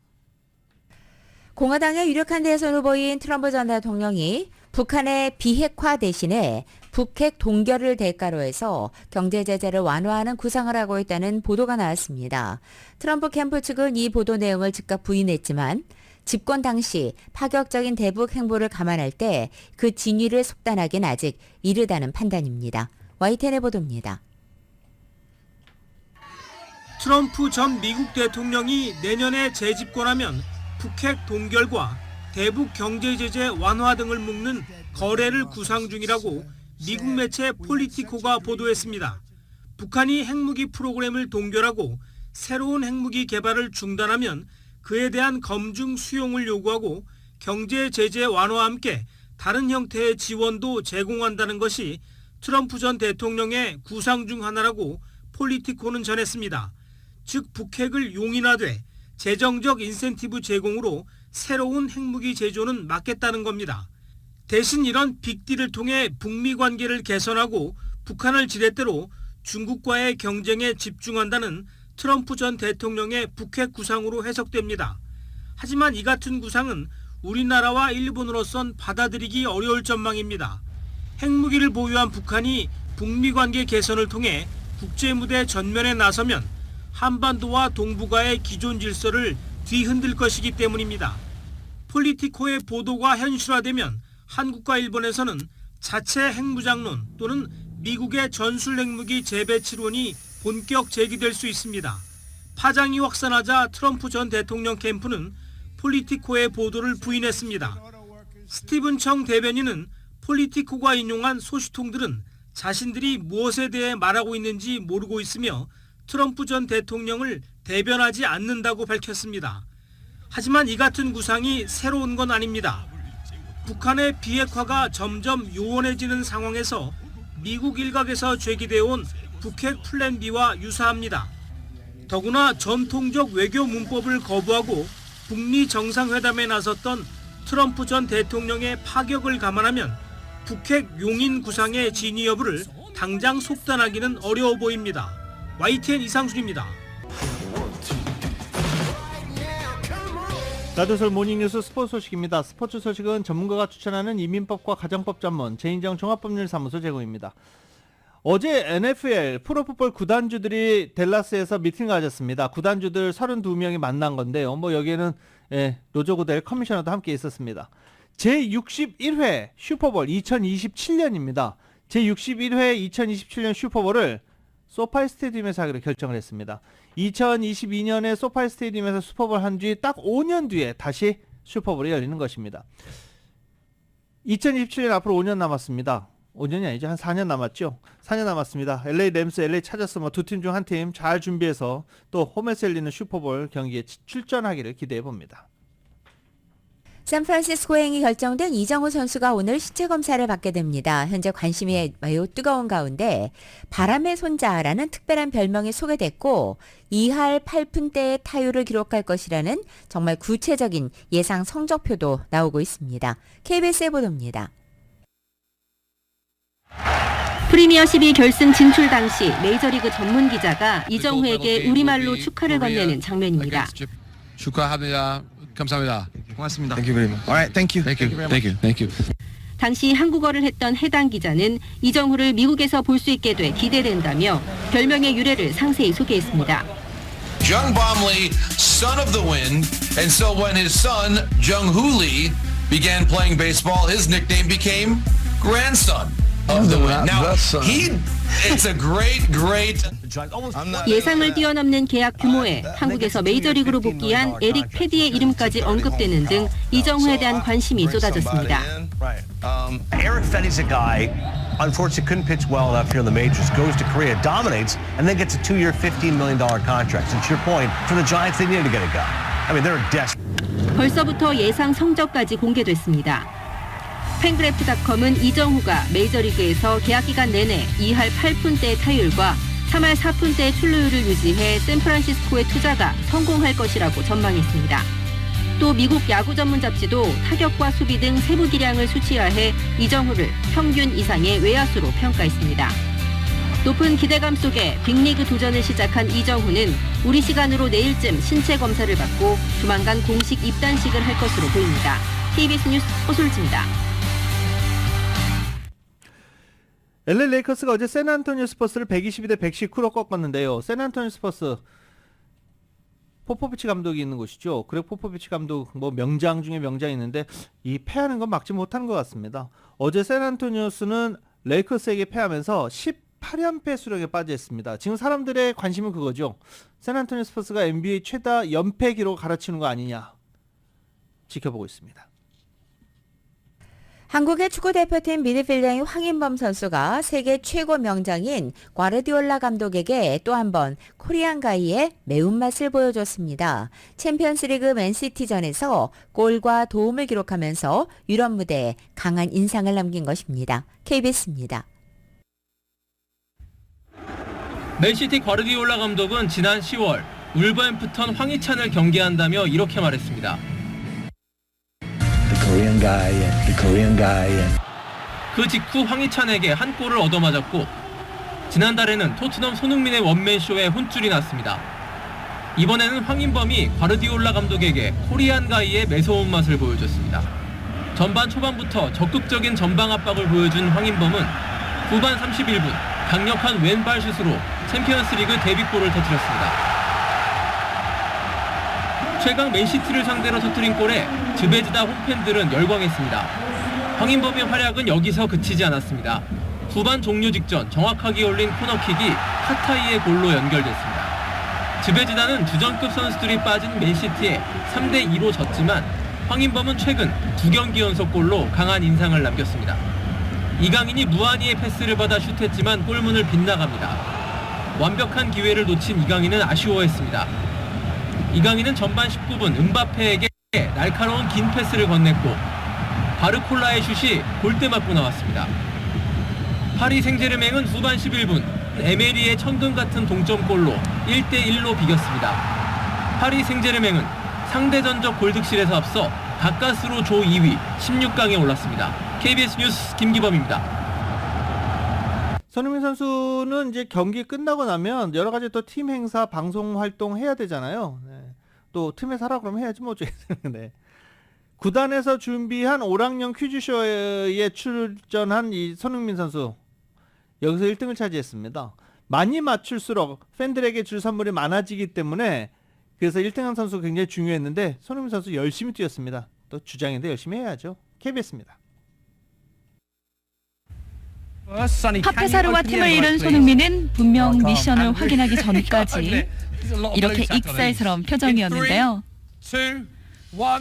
공화당의 유력한 대선 후보인 트럼프 전 대통령이 북한의 비핵화 대신에 북핵 동결을 대가로 해서 경제 제재를 완화하는 구상을 하고 있다는 보도가 나왔습니다. 트럼프 캠프 측은 이 보도 내용을 즉각 부인했지만 집권 당시 파격적인 대북 행보를 감안할 때 그 진위를 속단하기는 아직 이르다는 판단입니다. YTN의 보도입니다. 트럼프 전 미국 대통령이 내년에 재집권하면 북핵 동결과 대북 경제 제재 완화 등을 묶는 거래를 구상 중이라고 미국 매체 폴리티코가 보도했습니다. 북한이 핵무기 프로그램을 동결하고 새로운 핵무기 개발을 중단하면 그에 대한 검증 수용을 요구하고 경제 제재 완화와 함께 다른 형태의 지원도 제공한다는 것이 트럼프 전 대통령의 구상 중 하나라고 폴리티코는 전했습니다. 즉 북핵을 용인하되 재정적 인센티브 제공으로 새로운 핵무기 제조는 막겠다는 겁니다. 대신 이런 빅딜을 통해 북미 관계를 개선하고 북한을 지렛대로 중국과의 경쟁에 집중한다는 트럼프 전 대통령의 북핵 구상으로 해석됩니다. 하지만 이 같은 구상은 우리나라와 일본으로선 받아들이기 어려울 전망입니다. 핵무기를 보유한 북한이 북미 관계 개선을 통해 국제무대 전면에 나서면 한반도와 동북아의 기존 질서를 뒤흔들 것이기 때문입니다. 폴리티코의 보도가 현실화되면 한국과 일본에서는 자체 핵무장론 또는 미국의 전술 핵무기 재배치론이 본격 제기될 수 있습니다. 파장이 확산하자 트럼프 전 대통령 캠프는 폴리티코의 보도를 부인했습니다. 스티븐 청 대변인은 폴리티코가 인용한 소식통들은 자신들이 무엇에 대해 말하고 있는지 모르고 있으며 트럼프 전 대통령을 대변하지 않는다고 밝혔습니다. 하지만 이 같은 구상이 새로운 건 아닙니다. 북한의 비핵화가 점점 요원해지는 상황에서 미국 일각에서 제기되어 온 북핵 플랜 B와 유사합니다. 더구나 전통적 외교 문법을 거부하고 북미 정상회담에 나섰던 트럼프 전 대통령의 파격을 감안하면 북핵 용인 구상의 진위 여부를 당장 속단하기는 어려워 보입니다. YTN 이상순입니다. 라디오솔 모닝뉴스 스포츠 소식입니다. 스포츠 소식은 전문가가 추천하는 이민법과 가정법 전문 제인정 종합법률사무소 제공입니다. 어제 NFL 프로풋볼 구단주들이 댈러스에서 미팅을 가졌습니다. 구단주들 32명이 만난 건데요. 여기에는 로저 고델 커미셔너도 함께 있었습니다. 제61회 슈퍼볼 2027년입니다. 제61회 2027년 슈퍼볼을 소파이 스테디움에서 하기로 결정을 했습니다. 2022년에 소파이 스테디움에서 슈퍼볼 한 뒤 딱 5년 뒤에 다시 슈퍼볼이 열리는 것입니다. 2027년 앞으로 5년 남았습니다. 5년이 아니죠. 한 4년 남았죠. 4년 남았습니다. LA 램스, LA 차저스 두 팀 중 한 팀 잘 준비해서 또 홈에서 열리는 슈퍼볼 경기에 출전하기를 기대해 봅니다. 샌프란시스코 행이 결정된 이정우 선수가 오늘 신체 검사를 받게 됩니다. 현재 관심이 매우 뜨거운 가운데 바람의 손자라는 특별한 별명이 소개됐고 2할 8푼대의 타율을 기록할 것이라는 정말 구체적인 예상 성적표도 나오고 있습니다. KBS의 보도입니다. 프리미어 12 결승 진출 당시 메이저리그 전문 기자가 이정후에게 우리말로 축하를 건네는 장면입니다. 축하합니다. 감사합니다. 고맙습니다. Thank you very much. Alright, thank you. Thank you. Thank you. Thank you. 당시 한국어를 했던 해당 기자는 이정후를 미국에서 볼 수 있게 돼 기대된다며 별명의 유래를 상세히 소개했습니다. Jung Bom Lee, son of the wind, and so when his son Jung Hoo Lee began playing baseball, his nickname became grandson. of the win. Now, it's a great. 예상을 뛰어넘는 계약 규모에 한국에서 메이저리그로 복귀한 에릭 패디의 이름까지 언급되는 등 이정후에 대한 관심이 쏟아졌습니다. Eric Feddy's a guy, unfortunately couldn't pitch well enough here in the majors, goes to Korea, dominates, and then gets a 2-year, $15 million contract. And to your point, for the Giants, they needed to get a guy. I mean, they're desperate. 벌써부터 예상 성적까지 공개됐습니다. 팬그래프닷컴은 이정후가 메이저리그에서 계약기간 내내 2할 8푼대의 타율과 3할 4푼대의 출루율을 유지해 샌프란시스코의 투자가 성공할 것이라고 전망했습니다. 또 미국 야구 전문 잡지도 타격과 수비 등 세부 기량을 수치화해 이정후를 평균 이상의 외야수로 평가했습니다. 높은 기대감 속에 빅리그 도전을 시작한 이정후는 우리 시간으로 내일쯤 신체 검사를 받고 조만간 공식 입단식을 할 것으로 보입니다. KBS 뉴스 호솔지입니다. LA 레이커스가 어제 샌안토니오 스퍼스를 122대 119로 꺾었는데요. 샌안토니오 스퍼스 포포비치 감독이 있는 곳이죠. 그레그 포포비치 감독 뭐 명장 중에 명장이 있는데 이 패하는 건 막지 못한 것 같습니다. 어제 샌안토니오스는 레이커스에게 패하면서 18연패 수령에 빠져 있습니다. 지금 사람들의 관심은 그거죠. 샌안토니오 스퍼스가 NBA 최다 연패 기록 갈아치우는 거 아니냐 지켜보고 있습니다. 한국의 축구대표팀 미드필더인 황인범 선수가 세계 최고 명장인 과르디올라 감독에게 또 한 번 코리안 가이의 매운맛을 보여줬습니다. 챔피언스리그 맨시티전에서 골과 도움을 기록하면서 유럽 무대에 강한 인상을 남긴 것입니다. KBS입니다. 맨시티 과르디올라 감독은 지난 10월 울버햄프턴 황희찬을 경계한다며 이렇게 말했습니다. 그 직후 황희찬에게 한 골을 얻어맞았고 지난달에는 토트넘 손흥민의 원맨쇼에 혼쭐이 났습니다. 이번에는 황인범이 과르디올라 감독에게 코리안 가이의 매서운 맛을 보여줬습니다. 전반 초반부터 적극적인 전방 압박을 보여준 황인범은 후반 31분 강력한 왼발 슛으로 챔피언스리그 데뷔골을 터뜨렸습니다. 최강 맨시티를 상대로 터뜨린 골에 즈베즈다 홈팬들은 열광했습니다. 황인범의 활약은 여기서 그치지 않았습니다. 후반 종료 직전 정확하게 올린 코너킥이 카타이의 골로 연결됐습니다. 즈베즈다는 주전급 선수들이 빠진 맨시티에 3대2로 졌지만 황인범은 최근 2경기 연속 골로 강한 인상을 남겼습니다. 이강인이 무한히의 패스를 받아 슛했지만 골문을 빗나갑니다. 완벽한 기회를 놓친 이강인은 아쉬워했습니다. 이강인은 전반 19분 음바페에게 날카로운 긴 패스를 건넸고 바르콜라의 슛이 골대 맞고 나왔습니다. 파리 생제르맹은 후반 11분 에메리의 천금 같은 동점골로 1대1로 비겼습니다. 파리 생제르맹은 상대 전적 골득실에서 앞서 가까스로 조 2위 16강에 올랐습니다. KBS 뉴스 김기범입니다. 손흥민 선수는 이제 경기 끝나고 나면 여러 가지 또 팀 행사, 방송 활동 해야 되잖아요. 네. 또 틈에서 하라 그러면 해야지 뭐. 네. 구단에서 준비한 오락용 퀴즈쇼에 출전한 이 손흥민 선수 여기서 1등을 차지했습니다. 많이 맞출수록 팬들에게 줄 선물이 많아지기 때문에 그래서 1등한 선수가 굉장히 중요했는데 손흥민 선수 열심히 뛰었습니다. 또 주장인데 열심히 해야죠. KBS입니다. 핫회사르와 팀을 이룬 손흥민은 분명 미션을 확인하기 전까지 이렇게 익살스러운 표정이었는데요.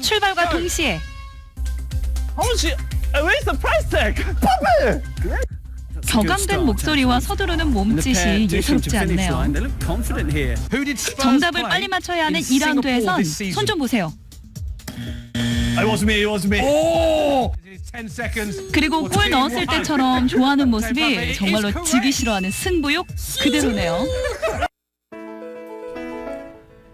출발과 동시에 격앙된 목소리와 서두르는 몸짓이 예사롭지 않네요. 정답을 빨리 맞춰야 하는 2라운드에선 손 좀 보세요. 그리고 골 넣었을 때처럼 좋아하는 모습이 정말로 지기 싫어하는 승부욕 그대로네요.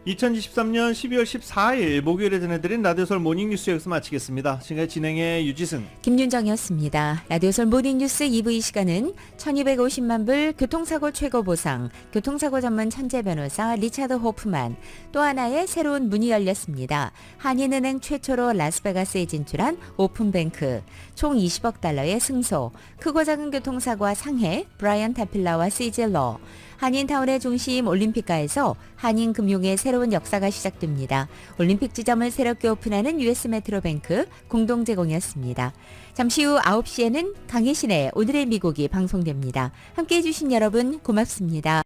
2023년 12월 14일 목요일에 전해드린 라디오설 모닝뉴스 여기서 마치겠습니다. 지금까지 진행의 유지승, 김윤정이었습니다. 라디오설 모닝뉴스 2부 이 시간은 1250만 불 교통사고 최고 보상, 교통사고 전문 천재 변호사 리차드 호프만, 또 하나의 새로운 문이 열렸습니다. 한인은행 최초로 라스베가스에 진출한 오픈뱅크, 총 20억 달러의 승소, 크고 작은 교통사고와 상해, 브라이언 타필라와 시질러, 한인타운의 중심 올림픽가에서 한인금융의 새로운 역사가 시작됩니다. 올림픽 지점을 새롭게 오픈하는 US메트로뱅크 공동 제공이었습니다. 잠시 후 9시에는 강혜신의 오늘의 미국이 방송됩니다. 함께해 주신 여러분 고맙습니다.